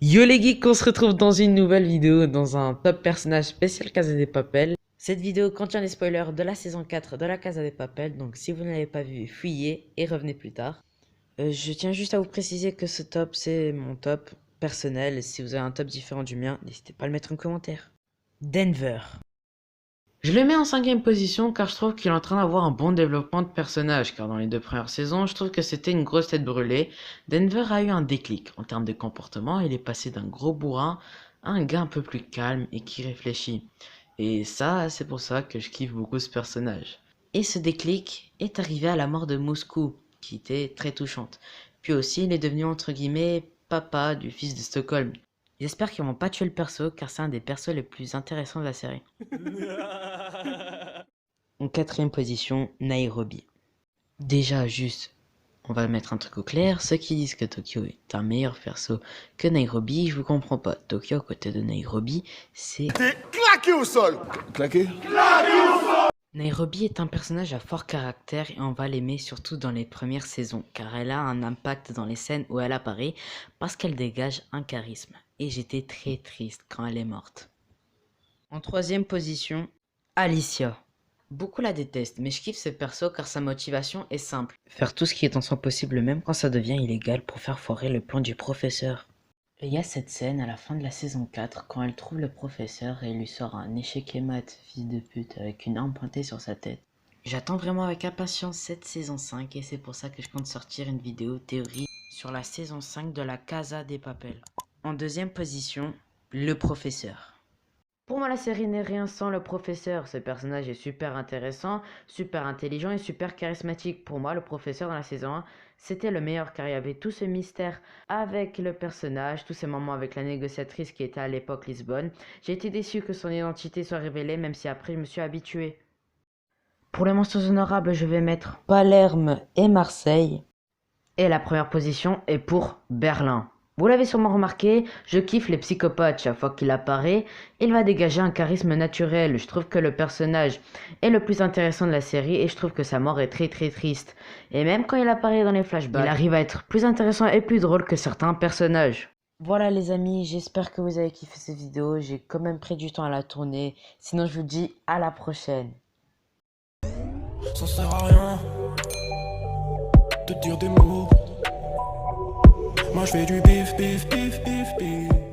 Yo les geeks, on se retrouve dans une nouvelle vidéo dans un top personnage spécial Casa de Papel. Cette vidéo contient des spoilers de la saison 4 de la Casa de Papel, donc si vous ne l'avez pas vu, fuyez et revenez plus tard. Je tiens juste à vous préciser que ce top c'est mon top personnel. Si vous avez un top différent du mien, n'hésitez pas à le mettre en commentaire. Denver. Je le mets en 5ème position car je trouve qu'il est en train d'avoir un bon développement de personnage, car dans les 2 premières saisons, je trouve que c'était une grosse tête brûlée. Denver a eu un déclic en termes de comportement, il est passé d'un gros bourrin à un gars un peu plus calme et qui réfléchit. Et ça, c'est pour ça que je kiffe beaucoup ce personnage. Et ce déclic est arrivé à la mort de Moscou, qui était très touchante. Puis aussi, il est devenu entre guillemets papa du fils de Stockholm. J'espère qu'ils vont pas tuer le perso, car c'est un des persos les plus intéressants de la série. En 4ème position, Nairobi. Déjà, juste, on va mettre un truc au clair. Ceux qui disent que Tokyo est un meilleur perso que Nairobi, je vous comprends pas. Tokyo, à côté de Nairobi, c'est... T'es claqué au sol. Claqué? Nairobi est un personnage à fort caractère et on va l'aimer surtout dans les premières saisons, car elle a un impact dans les scènes où elle apparaît parce qu'elle dégage un charisme. Et j'étais très triste quand elle est morte. En 3ème position, Alicia. Beaucoup la détestent, mais je kiffe ce perso car sa motivation est simple. Faire tout ce qui est en son possible même quand ça devient illégal pour faire foirer le plan du professeur. Et il y a cette scène à la fin de la saison 4 quand elle trouve le professeur et il lui sort un échec et mat, fils de pute, avec une arme pointée sur sa tête. J'attends vraiment avec impatience cette saison 5 et c'est pour ça que je compte sortir une vidéo théorie sur la saison 5 de la Casa de Papel. En 2ème position, le professeur. Pour moi, la série n'est rien sans le professeur. Ce personnage est super intéressant, super intelligent et super charismatique. Pour moi, le professeur dans la saison 1, c'était le meilleur car il y avait tout ce mystère avec le personnage, tous ces moments avec la négociatrice qui était à l'époque Lisbonne. J'ai été déçu que son identité soit révélée, même si après je me suis habitué. Pour les monstres honorables, je vais mettre Palerme et Marseille. Et la première position est pour Berlin. Vous l'avez sûrement remarqué, je kiffe les psychopathes. Chaque fois qu'il apparaît, il va dégager un charisme naturel. Je trouve que le personnage est le plus intéressant de la série et je trouve que sa mort est très triste. Et même quand il apparaît dans les flashbacks, il arrive à être plus intéressant et plus drôle que certains personnages. Voilà les amis, j'espère que vous avez kiffé cette vidéo. J'ai quand même pris du temps à la tourner. Sinon je vous dis à la prochaine. Ça sert à rien de dire des mots. Moi je fais du bif, bif, bif, bif, bif.